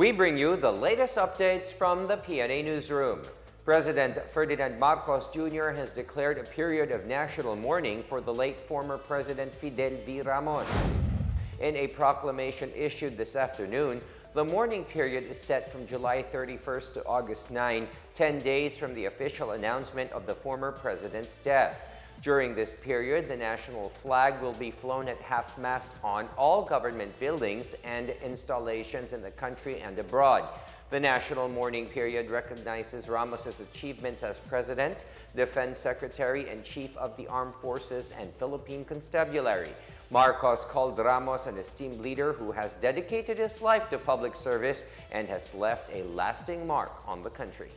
We bring you the latest updates from the Pna Newsroom. President Ferdinand Marcos Jr. has declared a period of national mourning for the late former President Fidel V. Ramos. In a proclamation issued this afternoon, the mourning period is set from July 31st to August 9, 10 days from the official announcement of the former president's death. During this period, the national flag will be flown at half-mast on all government buildings and installations in the country and abroad. The national mourning period recognizes Ramos's achievements as President, Defense Secretary, and Chief of the Armed Forces and Philippine Constabulary. Marcos called Ramos an esteemed leader who has dedicated his life to public service and has left a lasting mark on the country.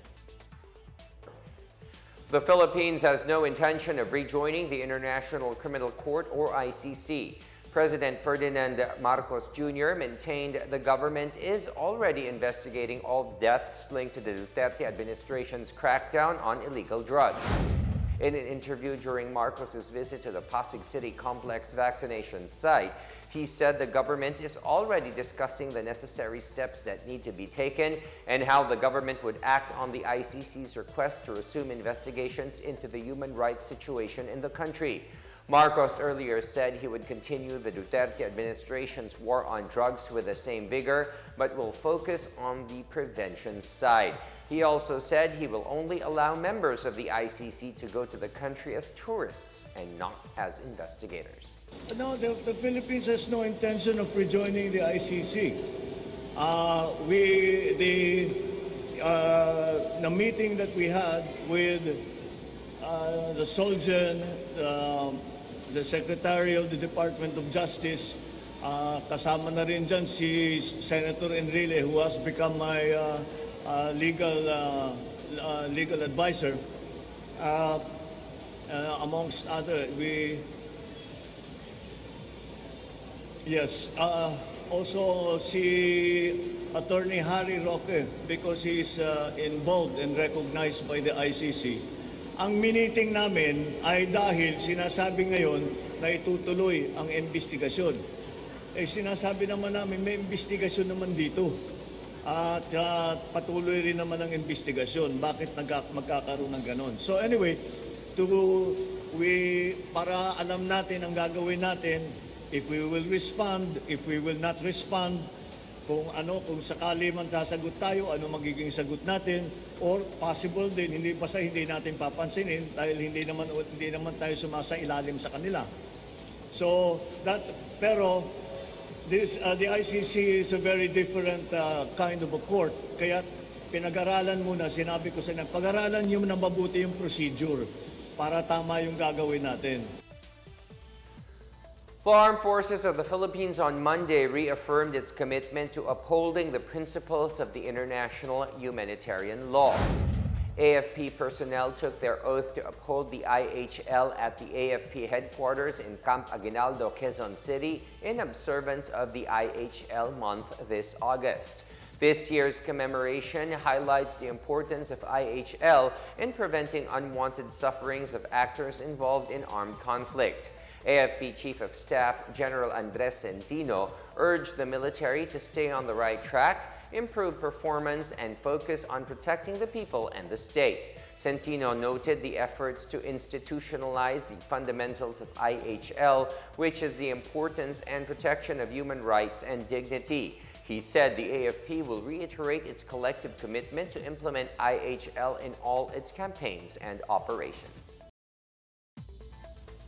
The Philippines has no intention of rejoining the International Criminal Court or ICC. President Ferdinand Marcos Jr. maintained the government is already investigating all deaths linked to the Duterte administration's crackdown on illegal drugs. In an interview during Marcos's visit to the Pasig City Complex vaccination site, he said the government is already discussing the necessary steps that need to be taken and how the government would act on the ICC's request to resume investigations into the human rights situation in the country. Marcos earlier said he would continue the Duterte administration's war on drugs with the same vigor, but will focus on the prevention side. He also said he will only allow members of the ICC to go to the country as tourists and not as investigators. No, the Philippines has no intention of rejoining the ICC. The meeting that we had with the Solgen, the Secretary of the Department of Justice, kasama na rin dyan si Senator Enrile, who has become my legal advisor. Amongst other, also si Attorney Harry Roque, because he is involved and recognized by the ICC. Ang miniting namin ay dahil sinasabi ngayon na itutuloy ang investigasyon. Sinasabi naman namin may investigasyon naman dito. At patuloy rin naman ang investigasyon. Bakit magkakaroon ng ganon? So anyway, para alam natin ang gagawin natin, if we will respond, if we will not respond, kung sakali man sasagot tayo, ano magiging sagot natin, or possible din, hindi natin papansinin dahil hindi naman tayo sumasailalim sa kanila. So, pero the ICC is a very different kind of a court. Kaya pinag-aralan muna, sinabi ko sa inyo, pag-aralan nyo na mabuti yung procedure para tama yung gagawin natin. The Armed Forces of the Philippines on Monday reaffirmed its commitment to upholding the principles of the International Humanitarian Law. AFP personnel took their oath to uphold the IHL at the AFP headquarters in Camp Aguinaldo, Quezon City, in observance of the IHL month this August. This year's commemoration highlights the importance of IHL in preventing unwanted sufferings of actors involved in armed conflict. AFP Chief of Staff General Andres Centino urged the military to stay on the right track, improve performance, and focus on protecting the people and the state. Centino noted the efforts to institutionalize the fundamentals of IHL, which is the importance and protection of human rights and dignity. He said the AFP will reiterate its collective commitment to implement IHL in all its campaigns and operations.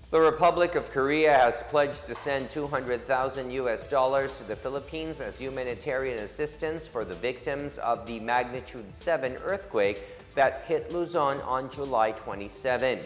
The Republic of Korea has pledged to send $200,000 to the Philippines as humanitarian assistance for the victims of the magnitude 7 earthquake that hit Luzon on July 27.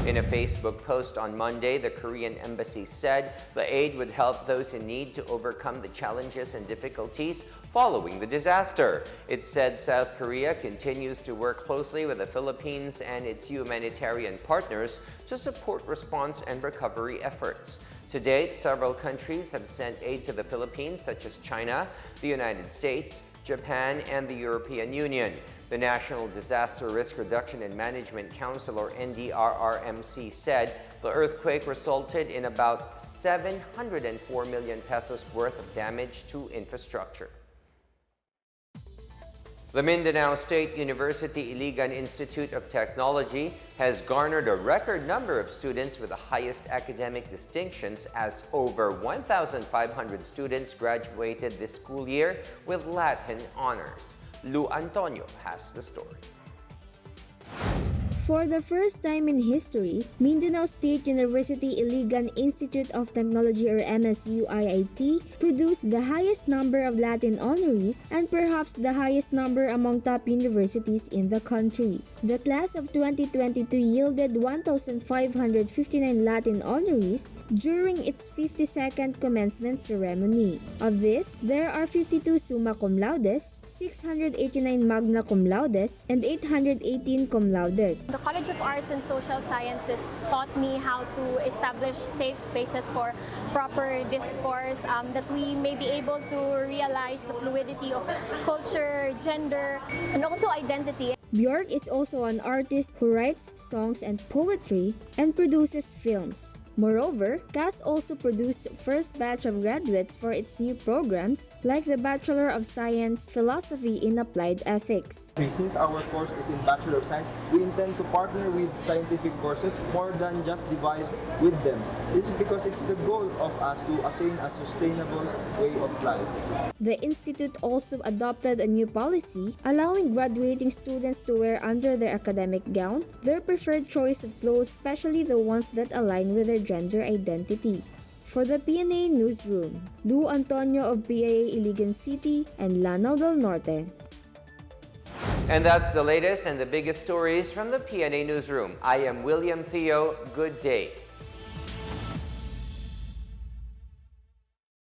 In a Facebook post on Monday, the Korean embassy said the aid would help those in need to overcome the challenges and difficulties following the disaster. It said South Korea continues to work closely with the Philippines and its humanitarian partners to support response and recovery efforts. To date, several countries have sent aid to the Philippines, such as China, the United States, Japan, and the European Union. The National Disaster Risk Reduction and Management Council, or NDRRMC, said the earthquake resulted in about 704 million pesos worth of damage to infrastructure. The Mindanao State University Iligan Institute of Technology has garnered a record number of students with the highest academic distinctions, as over 1,500 students graduated this school year with Latin honors. Lu Antonio has the story. For the first time in history, Mindanao State University Iligan Institute of Technology or MSU-IIT produced the highest number of Latin honorees and perhaps the highest number among top universities in the country. The class of 2022 yielded 1,559 Latin honorees during its 52nd commencement ceremony. Of this, there are 52 summa cum laudes, 689 magna cum laudes, and 818 cum laudes. The College of Arts and Social Sciences taught me how to establish safe spaces for proper discourse, that we may be able to realize the fluidity of culture, gender, and also identity. Bjork is also an artist who writes songs and poetry and produces films. Moreover, CAS also produced first batch of graduates for its new programs like the Bachelor of Science Philosophy in Applied Ethics. Since our course is in Bachelor of Science, we intend to partner with scientific courses more than just divide with them. This is because it's the goal of us to attain a sustainable way of life. The institute also adopted a new policy allowing graduating students to wear under their academic gown their preferred choice of clothes, especially the ones that align with their gender identity. For the Pna Newsroom, Lu Antonio of PIA Iligan City and Lanao del Norte. And that's the latest and the biggest stories from the Pna Newsroom. I am William Theo. Good day.